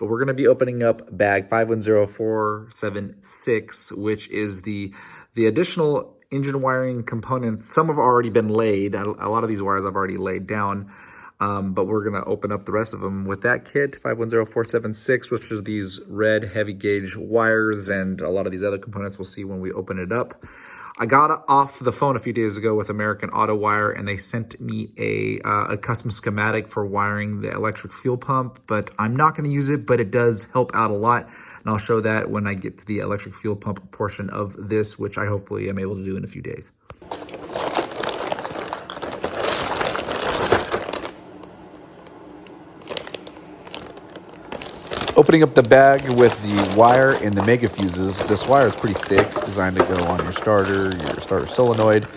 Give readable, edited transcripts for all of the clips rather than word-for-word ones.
but we're going to be opening up bag 510476, which is the additional engine wiring components. Some have already been laid. A lot of these wires I've already laid down, but we're going to open up the rest of them with that kit, 510476, which is these red heavy gauge wires, and a lot of these other components we'll see when we open it up. I got off the phone a few days ago with American Autowire, and they sent me a custom schematic for wiring the electric fuel pump, but I'm not going to use it, but it does help out a lot, and I'll show that when I get to the electric fuel pump portion of this, which I hopefully am able to do in a few days. Opening up the bag with the wire and the mega fuses. This wire is pretty thick, designed to go on your starter solenoid,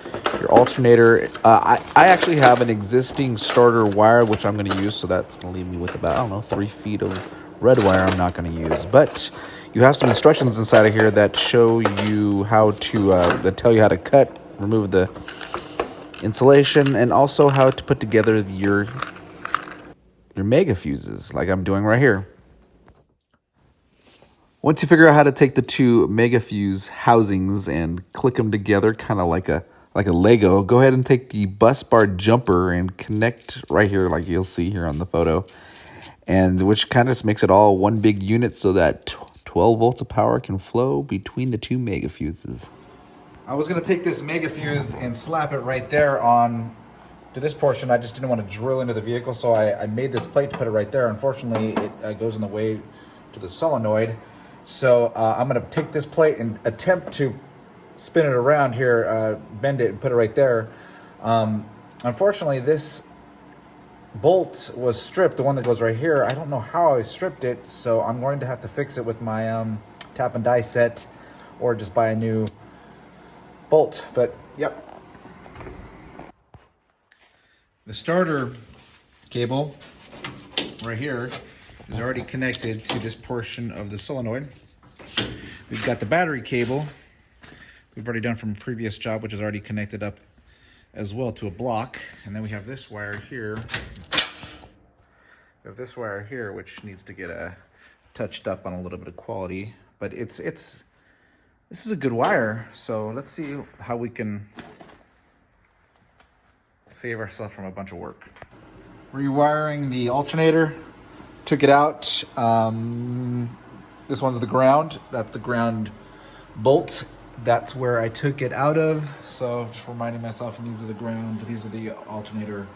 your alternator. I actually have an existing starter wire, which I'm going to use, so that's going to leave me with about, I don't know, 3 feet of red wire I'm not going to use. But you have some instructions inside of here that show you how to, that tell you how to cut, remove the insulation, and also how to put together your mega fuses, like I'm doing right here. Once you figure out how to take the two mega fuse housings and click them together, kind of like a Lego, go ahead and take the bus bar jumper and connect right here, like you'll see here on the photo, and which kind of makes it all one big unit so that 12 volts of power can flow between the two mega fuses. I was going to take this mega fuse and slap it right there on to this portion. I just didn't want to drill into the vehicle, so I made this plate to put it right there. Unfortunately, it goes in the way to the solenoid. So I'm going to take this plate and attempt to spin it around here, bend it and put it right there. Unfortunately, this bolt was stripped, the one that goes right here. I don't know how I stripped it, so I'm going to have to fix it with my tap and die set, or just buy a new bolt. But yep. The starter cable right here is already connected to this portion of the solenoid. We've got the battery cable we've already done from a previous job, which is already connected up as well to a block. And then we have this wire here. We have this wire here, which needs to get touched up on a little bit of quality. But this is a good wire. So let's see how we can save ourselves from a bunch of work. Rewiring the alternator. Took it out. This one's the ground. That's the ground bolt. That's where I took it out of. So just reminding myself, and these are the ground, these are the alternator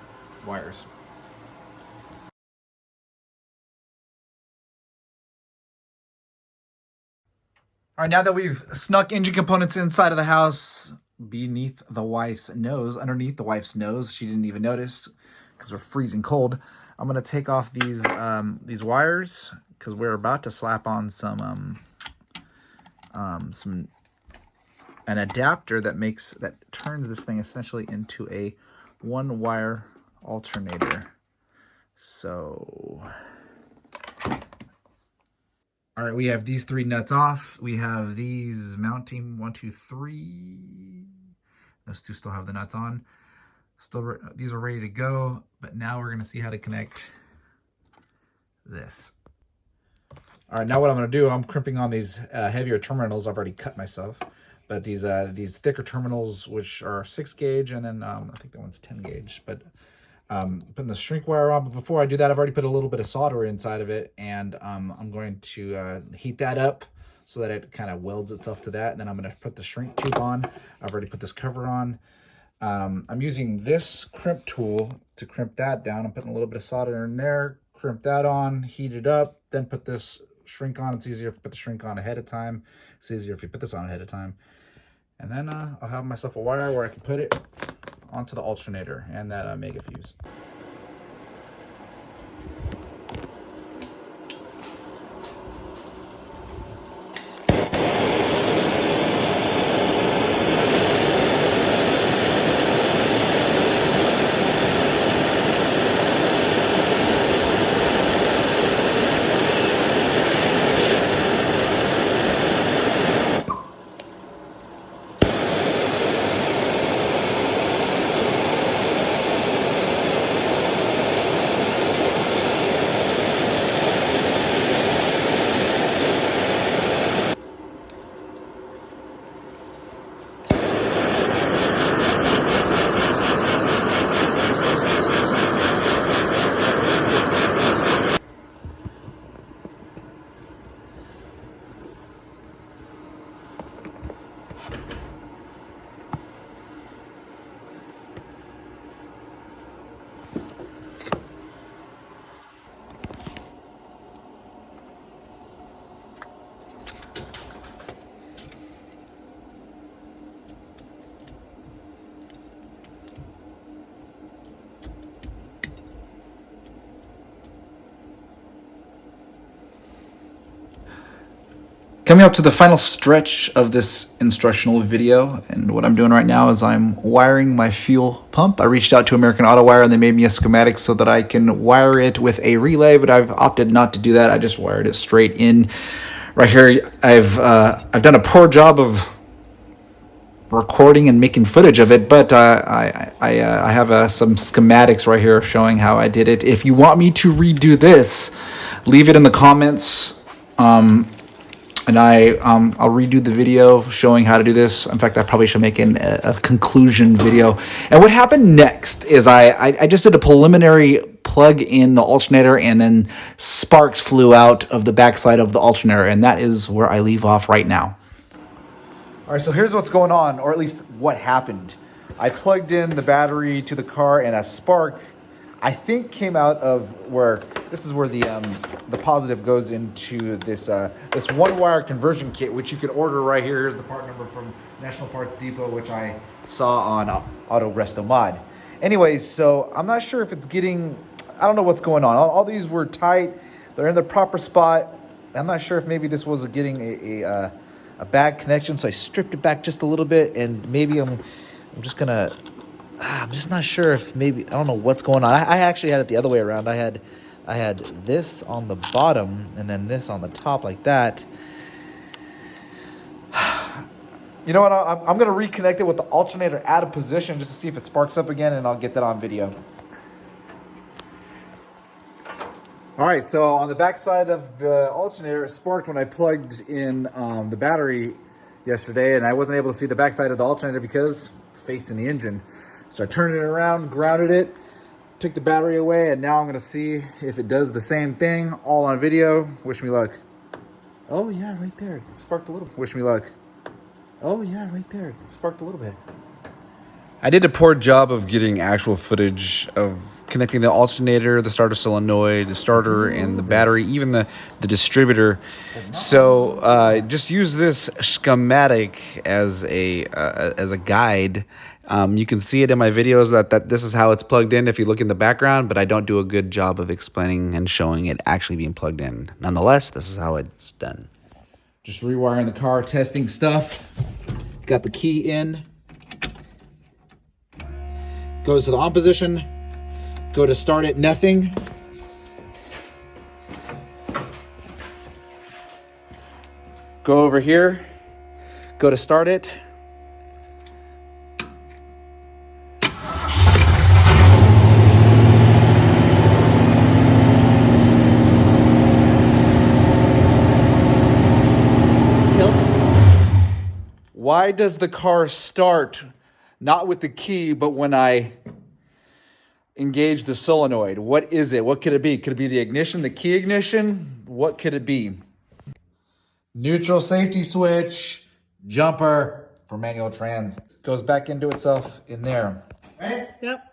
wires. All right, now that we've snuck engine components inside of the house, underneath the wife's nose, she didn't even notice because we're freezing cold. I'm gonna take off these wires because we're about to slap on an adapter that turns this thing essentially into a one wire alternator. So, all right, we have these 3 nuts off. We have these mounting 1, 2, 3. Those 2 still have the nuts on. These are ready to go, but now we're going to see how to connect this. All right, now what I'm going to do, I'm crimping on these heavier terminals. I've already cut myself, but these thicker terminals, which are 6 gauge, and then I think that one's 10 gauge. But putting the shrink wire on. But before I do that, I've already put a little bit of solder inside of it, and I'm going to heat that up so that it kind of welds itself to that. And then I'm going to put the shrink tube on. I've already put this cover on. I'm using this crimp tool to crimp that down. I'm putting a little bit of solder in there, crimp that on, heat it up, then put this shrink on. It's easier if you put the shrink on ahead of time. It's easier if you put this on ahead of time. And then I'll have myself a wire where I can put it onto the alternator and that mega fuse. Coming up to the final stretch of this instructional video, and what I'm doing right now is I'm wiring my fuel pump. I reached out to American Autowire and they made me a schematic so that I can wire it with a relay, but I've opted not to do that. I just wired it straight in. Right here, I've done a poor job of recording and making footage of it, but I have some schematics right here showing how I did it. If you want me to redo this, leave it in the comments. And I'll redo the video showing how to do this. In fact, I probably should make a conclusion video. And what happened next is I just did a preliminary plug in the alternator, and then sparks flew out of the backside of the alternator, and that is where I leave off right now. All right, so here's what's going on, or at least what happened. I plugged in the battery to the car, and a spark, I think, came out of where this is where the positive goes into this this one-wire conversion kit, which you can order right here. Here's the part number from National Parts Depot, which I saw on Auto Resto Mod. Anyways, so I'm not sure if it's getting, I don't know what's going on. All these were tight. They're in the proper spot. I'm not sure if maybe this was getting a bad connection, so I stripped it back just a little bit, and maybe I'm just gonna. I'm just not sure if maybe, I don't know what's going on. I actually had it the other way around. I had this on the bottom and then this on the top like that. You know what? I'm going to reconnect it with the alternator out of position just to see if it sparks up again, and I'll get that on video. All right, so on the back side of the alternator, it sparked when I plugged in the battery yesterday, and I wasn't able to see the back side of the alternator because it's facing the engine. So I turned it around, grounded it, took the battery away, and now I'm gonna see if it does the same thing, all on video. Wish me luck. Oh yeah, right there, it sparked a little. Wish me luck. Oh yeah, right there, it sparked a little bit. I did a poor job of getting actual footage of connecting the alternator, the starter solenoid, the starter, and the battery, even the distributor. So just use this schematic as a guide. You can see it in my videos that this is how it's plugged in if you look in the background, but I don't do a good job of explaining and showing it actually being plugged in. Nonetheless, this is how it's done. Just rewiring the car, testing stuff. Got the key in. Goes to the on position. Go to start it, nothing. Go over here. Go to start it. Why does the car start not with the key, but when I engage the solenoid? What is it? What could it be? Could it be the ignition, the key ignition? What could it be? Neutral safety switch, jumper for manual trans. Goes back into itself in there. Right? Yep.